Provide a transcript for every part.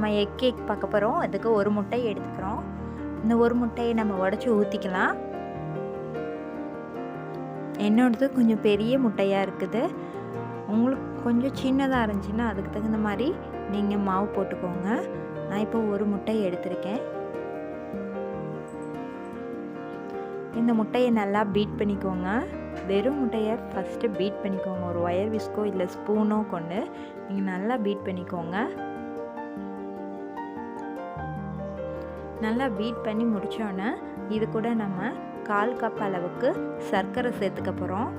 நம்ம egg cake பார்க்க போகிறோம். அதுக்கு ஒரு முட்டையை எடுத்துக்கிறோம். இந்த ஒரு முட்டையை நம்ம உடச்சி ஊற்றிக்கலாம். என்னோடது கொஞ்சம் பெரிய முட்டையாக இருக்குது. உங்களுக்கு கொஞ்சம் சின்னதாக இருந்துச்சுன்னா அதுக்கு தகுந்த மாதிரி நீங்கள் மாவு போட்டுக்கோங்க. நான் இப்போ ஒரு முட்டையை எடுத்திருக்கேன். இந்த முட்டையை நல்லா பீட் பண்ணிக்கோங்க. வெறும் முட்டையை ஃபஸ்ட்டு பீட் பண்ணிக்கோங்க. ஒரு ஒயர் விஸ்கோ இல்லை ஸ்பூனோ கொண்டு நீங்கள் நல்லா பீட் பண்ணிக்கோங்க. நல்லா பீட் பண்ணி முடித்தோன்னே இது கூட நம்ம 1/4 கப் அளவுக்கு சர்க்கரை சேர்த்துக்க போகிறோம்.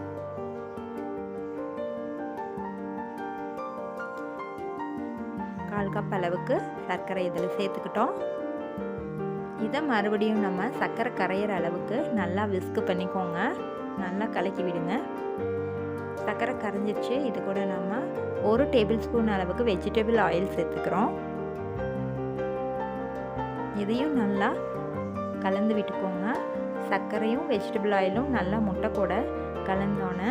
கப் அளவுக்கு சர்க்கரை இதில் சேர்த்துக்கிட்டோம். இதை மறுபடியும் நம்ம சர்க்கரை கரையிற அளவுக்கு நல்லா விஸ்க் பண்ணிக்கோங்க. நல்லா கலக்கி விடுங்க. சர்க்கரை கரைஞ்சிருச்சு. இது கூட நம்ம 1 டேபிள் ஸ்பூன் அளவுக்கு வெஜிடபிள் ஆயில் சேர்த்துக்கிறோம். இதையும் நல்லா கலந்து விட்டுக்கோங்க. சர்க்கரையும் வெஜிடபிள் ஆயிலும் நல்லா முட்டை கூட கலந்தோன்னே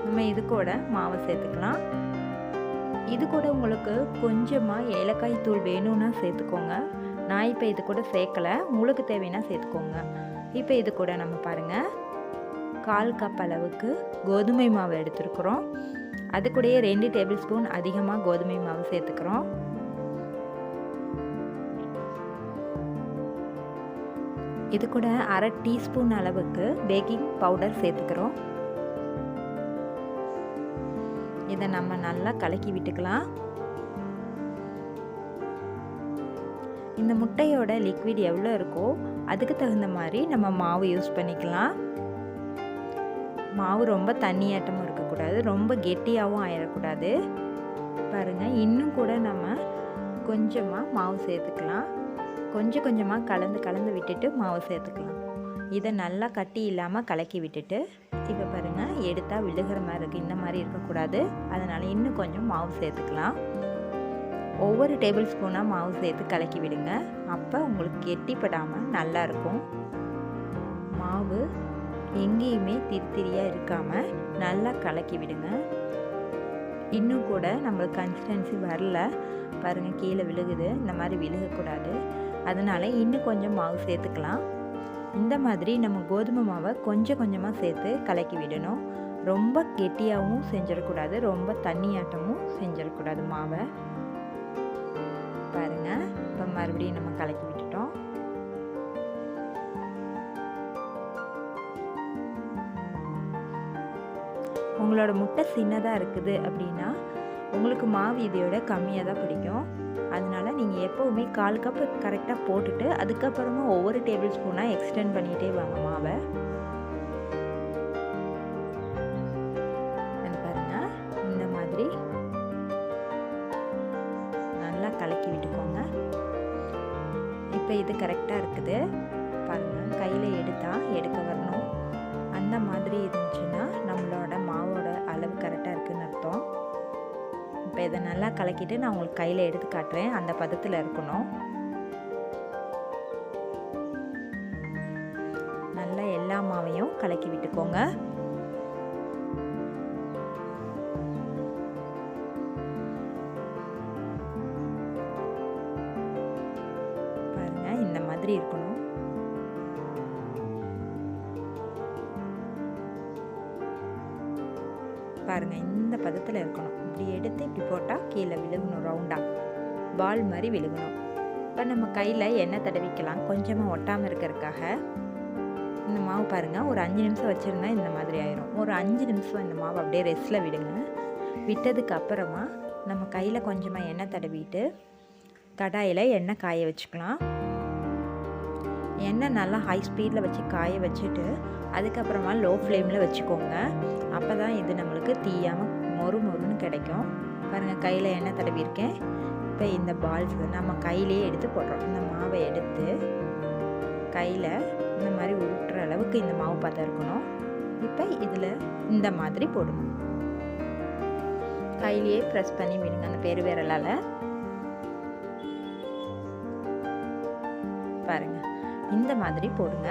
நம்ம இது கூட மாவை சேர்த்துக்கலாம். இது கூட உங்களுக்கு கொஞ்சமாக ஏலக்காய் தூள் வேணும்னா சேர்த்துக்கோங்க. நான் இப்போ இது கூட சேர்க்கலை. உங்களுக்கு தேவைன்னா சேர்த்துக்கோங்க. இப்போ இது கூட நம்ம பாருங்கள் 1/4 கப் அளவுக்கு கோதுமை மாவு எடுத்துருக்குறோம். அது கூடயே 2 டேபிள் ஸ்பூன் அதிகமாக கோதுமை மாவு சேர்த்துக்கிறோம். இது கூட 1/2 டீஸ்பூன் அளவுக்கு பேக்கிங் பவுடர் சேர்த்துக்கிறோம். இதை நம்ம நல்லா கலக்கி விட்டுக்கலாம். இந்த முட்டையோட லிக்விட் எவ்வளோ இருக்கோ அதுக்கு தகுந்த மாதிரி நம்ம மாவு யூஸ் பண்ணிக்கலாம். மாவு ரொம்ப தண்ணியாட்டமும் இருக்கக்கூடாது, ரொம்ப கெட்டியாகவும் ஆயிடக்கூடாது. பாருங்கள், இன்னும் கூட நம்ம கொஞ்சமாக மாவு சேர்த்துக்கலாம். கொஞ்சம் கொஞ்சமாக கலந்து விட்டுட்டு மாவு சேர்த்துக்கலாம். இதை நல்லா கட்டி இல்லாமல் கலக்கி விட்டுட்டு இப்போ பாருங்கள், எடுத்தால் விழுகிற மாதிரி இருக்குது. இந்த மாதிரி இருக்கக்கூடாது. அதனால் இன்னும் கொஞ்சம் மாவு சேர்த்துக்கலாம். ஒவ்வொரு டேபிள் ஸ்பூனாக மாவு சேர்த்து கலக்கி விடுங்க. அப்போ உங்களுக்கு கெட்டிப்படாமல் நல்லாயிருக்கும். மாவு எங்கேயுமே திரியாக இருக்காமல் நல்லா கலக்கி விடுங்க. இன்னும் கூட நம்மளுக்கு கன்சிஸ்டன்சி வரல. பாருங்கள், கீழே விழுகுது. இந்த மாதிரி விழுகக்கூடாது. அதனால் இன்னும் கொஞ்சம் மாவு சேர்த்துக்கலாம். இந்த மாதிரி நம்ம கோதுமை மாவை கொஞ்சம் கொஞ்சமாக சேர்த்து கலக்கி விடணும். ரொம்ப கெட்டியாகவும் செஞ்சிடக்கூடாது, ரொம்ப தண்ணியாட்டமும் செஞ்சிடக்கூடாது மாவை. பாருங்கள், இப்போ மறுபடியும் நம்ம கலக்கி விட்டுட்டோம். உங்களோட முட்டை சின்னதாக இருக்குது அப்படின்னா உங்களுக்கு மாவு இதையோட கம்மியாக தான் பிடிக்கும். அதனால் நீங்கள் எப்போவுமே 1/4 கப் கரெக்டாக போட்டுட்டு அதுக்கப்புறமா ஒவ்வொரு டேபிள் ஸ்பூனாக எக்ஸ்டெண்ட் பண்ணிகிட்டே வாங்க மாவை. பாருங்கள், இந்த மாதிரி நல்லா கலக்கி விட்டுக்கோங்க. இப்போ இது கரெக்டாக இருக்குது. பாருங்கள், கையில் எடுக்க வரணும். அந்த மாதிரி இருந்துச்சுன்னா நம்மளோட மாவோட அளவு கரெக்டாக இருக்குதுன்னு அர்த்தம். இப்போ இதை நல்லா கலக்கிட்டு நான் உங்களுக்கு கையில் எடுத்து காட்டுறேன். அந்த பதத்தில் இருக்கணும். நல்லா எல்லா மாவையும் கலக்கி விட்டுக்கோங்க. பாருங்க, இந்த மாதிரி இருக்கணும். பாருங்கள், இந்த பதத்தில் இருக்கணும். இப்படி எடுத்து இப்படி போட்டால் கீழே விழுகணும். ரவுண்டாக பால் மாதிரி விழுகணும். இப்போ நம்ம கையில் எண்ணெய் தடவிக்கலாம், கொஞ்சமாக ஒட்டாமல் இருக்கிறதுக்காக. இந்த மாவு பாருங்கள், ஒரு 5 நிமிஷம் வச்சுருந்தா இந்த மாதிரி ஆயிரும். ஒரு 5 நிமிஷம் இந்த மாவு அப்படியே ரெஸ்ட்டில் விடுங்க. விட்டதுக்கு அப்புறமா நம்ம கையில் கொஞ்சமாக எண்ணெய் தடவிட்டு கடாயில் எண்ணெய் காய வச்சுக்கலாம். எண்ணெய் நல்லா ஹை ஸ்பீடில் வச்சு காய வச்சுட்டு அதுக்கப்புறமா லோ ஃப்ளேமில் வச்சுக்கோங்க. அப்போ தான் இது நம்மளுக்கு தீயாமல் மொறுன்னு கிடைக்கும். பாருங்கள், கையில் எண்ணெய் தடவிருக்கேன். இப்போ இந்த பால்ஸ் நம்ம கையிலேயே எடுத்து போடுறோம். இந்த மாவை எடுத்து கையில் இந்த மாதிரி உருட்டுற அளவுக்கு இந்த மாவு பதம் இருக்கணும். இப்போ இதில் இந்த மாதிரி போடணும். கையிலேயே ப்ரெஸ் பண்ணி விடுங்க அந்த பெருவிரலால். பாருங்கள், இந்த மாதிரி போடுங்க.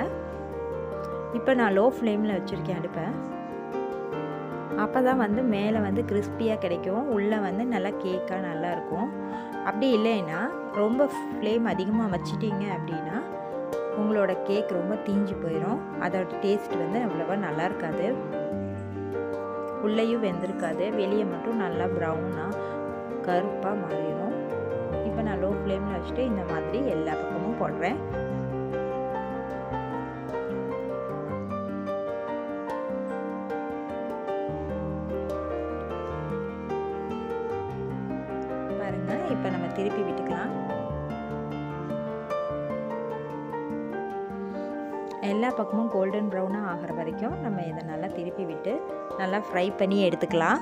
இப்போ நான் லோ ஃப்ளேமில் வச்சுருக்கேன் அடுப்பை. அப்போ தான் வந்து மேலே வந்து கிறிஸ்பியாக கிடைக்கும், உள்ளே வந்து நல்லா கேக்காக நல்லாயிருக்கும். அப்படி இல்லைன்னா ரொம்ப ஃப்ளேம் அதிகமாக வச்சிட்டிங்க அப்படின்னா உங்களோட கேக் ரொம்ப தீஞ்சு போயிடும். அதோட டேஸ்ட் வந்து அவ்வளோவா நல்லா இருக்காது, உள்ளேயும் வெந்திருக்காது, வெளியே மட்டும் நல்லா ப்ரௌனாக கருப்பாக மாறிடும். இப்போ நான் லோ ஃப்ளேமில் வச்சுட்டு இந்த மாதிரி எல்லா பக்கமும் போடுறேன். பாருங்க, இப்போ நம்ம திருப்பி விட்டுக்கலாம். எல்லா பக்கமும் கோல்டன் ப்ரௌனாக ஆகிற வரைக்கும் நம்ம இதை நல்லா திருப்பி விட்டு நல்லா ஃப்ரை பண்ணி எடுத்துக்கலாம்.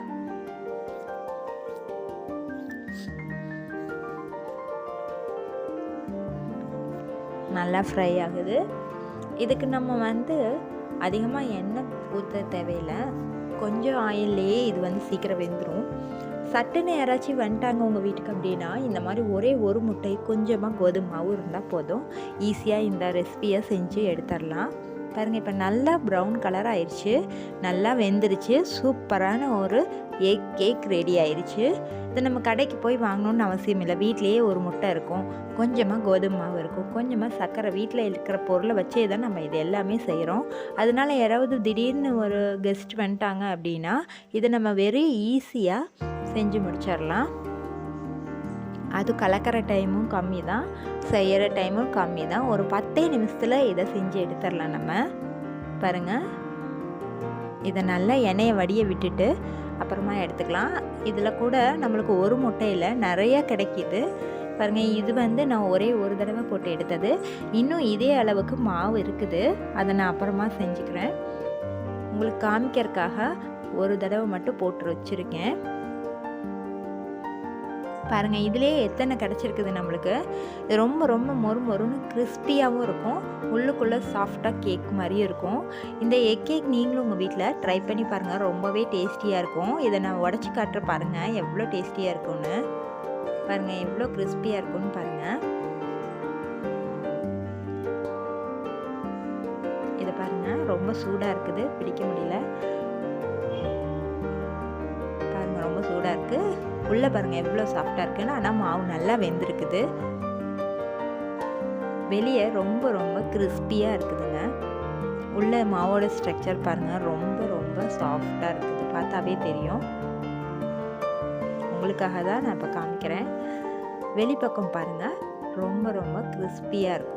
நல்லா ஃப்ரை ஆகுது. இதுக்கு நம்ம வந்து அதிகமாக எண்ணெய் ஊற்ற தேவையில்லை, கொஞ்சம் ஆயில்லையே இது வந்து சீக்கிரம் வெந்துடும். சட்டுன்னு யாராச்சும் வந்துட்டாங்க உங்கள் வீட்டுக்கு அப்படின்னா இந்த மாதிரி ஒரே ஒரு முட்டை கொஞ்சமாக கோதுமை மாவு இருந்தால் போதும், ஈஸியாக இந்த ரெசிபியை செஞ்சு எடுத்துடலாம். பாருங்கள், இப்போ நல்லா ப்ரௌன் கலர் ஆயிடுச்சு, நல்லா வெந்துருச்சு. சூப்பரான ஒரு எக் கேக் ரெடி ஆயிடுச்சு. இதை நம்ம கடைக்கு போய் வாங்கணுன்னு அவசியம் இல்லை, வீட்லேயே ஒரு முட்டை இருக்கும், கொஞ்சமாக கோதுமை மாவு இருக்கும், கொஞ்சமாக சர்க்கரை, வீட்டில் இருக்கிற பொருளை வச்சே தான் நம்ம இது எல்லாமே செய்கிறோம். அதனால யாராவது திடீர்னு ஒரு கெஸ்ட் வந்துட்டாங்க அப்படின்னா இதை நம்ம வெரி ஈஸியாக செஞ்சு முடிச்சிடலாம். அது கலக்கிற டைமும் கம்மி தான், செய்கிற டைமும் கம்மி தான். ஒரு 10 நிமிஷத்தில் இதை செஞ்சு எடுத்துடலாம் நம்ம. பாருங்கள், இதை நல்லா எண்ணெயை வடிய விட்டுட்டு அப்புறமா எடுத்துக்கலாம். இதில் கூட நம்மளுக்கு ஒரு முட்டையில் நிறையா கிடைக்கிது. பாருங்கள், இது வந்து நான் ஒரே ஒரு தடவை போட்டு எடுத்தது, இன்னும் இதே அளவுக்கு மாவு இருக்குது, அதை நான் அப்புறமா செஞ்சுக்கிறேன். உங்களுக்கு காமிக்கிறதுக்காக ஒரு தடவை மட்டும் போட்டு வச்சுருக்கேன். பாருங்கள், இதிலே எத்தனை கிடச்சிருக்குது நம்மளுக்கு. இது ரொம்ப ரொம்ப மொறுமொறுன்னு கிறிஸ்பியாகவும் இருக்கும், உள்ளுக்குள்ளே சாஃப்டாக கேக் மாதிரியும் இருக்கும். இந்த எக் கேக் நீங்களும் உங்கள் வீட்டில் ட்ரை பண்ணி பாருங்கள், ரொம்பவே டேஸ்டியாக இருக்கும். இதை நான் உடச்சி காட்டுற பாருங்கள் எவ்வளோ டேஸ்டியாக இருக்கும்னு. பாருங்கள் எவ்வளோ கிறிஸ்பியாக இருக்கும்னு பாருங்கள். இதை பாருங்கள், ரொம்ப சூடாக இருக்குது, பிடிக்க முடியல. பாருங்கள், ரொம்ப சூடாக இருக்குது. உள்ளே பாருங்கள் எவ்வளோ சாஃப்டாக இருக்குன்னு. ஆனால் மாவு நல்லா வெந்திருக்குது, வெளியே ரொம்ப ரொம்ப கிறிஸ்பியாக இருக்குதுங்க. உள்ளே மாவோட ஸ்ட்ரக்சர் பாருங்கள், ரொம்ப ரொம்ப சாஃப்டாக இருக்குது, பார்த்தாவே தெரியும். உங்களுக்காக தான் நான் இப்போ காமிக்கிறேன். வெளிப்பக்கம் பாருங்கள் ரொம்ப ரொம்ப கிறிஸ்பியாக இருக்கும்,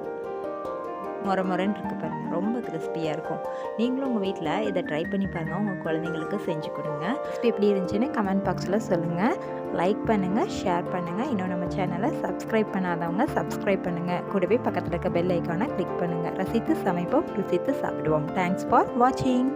மொரன்னு இருக்குது பாருங்கள், ரொம்ப கிறிஸ்பியாக இருக்கும். நீங்களும் உங்கள் வீட்டில் இதை ட்ரை பண்ணி பாருங்கள், உங்கள் குழந்தைங்களுக்கு செஞ்சு கொடுங்க. ரெசிபி எப்படி இருந்துச்சுன்னு கமெண்ட் பாக்ஸில் சொல்லுங்கள். லைக் பண்ணுங்கள், ஷேர் பண்ணுங்கள். இன்னும் நம்ம சேனலை சப்ஸ்கிரைப் பண்ணாதவங்க சப்ஸ்கிரைப் பண்ணுங்கள். கூடவே பக்கத்தில் இருக்க பெல் ஐக்கானை கிளிக் பண்ணுங்கள். ரசித்து சமைப்போம், ருசித்து சாப்பிடுவோம். தேங்க்ஸ் ஃபார் வாட்சிங்.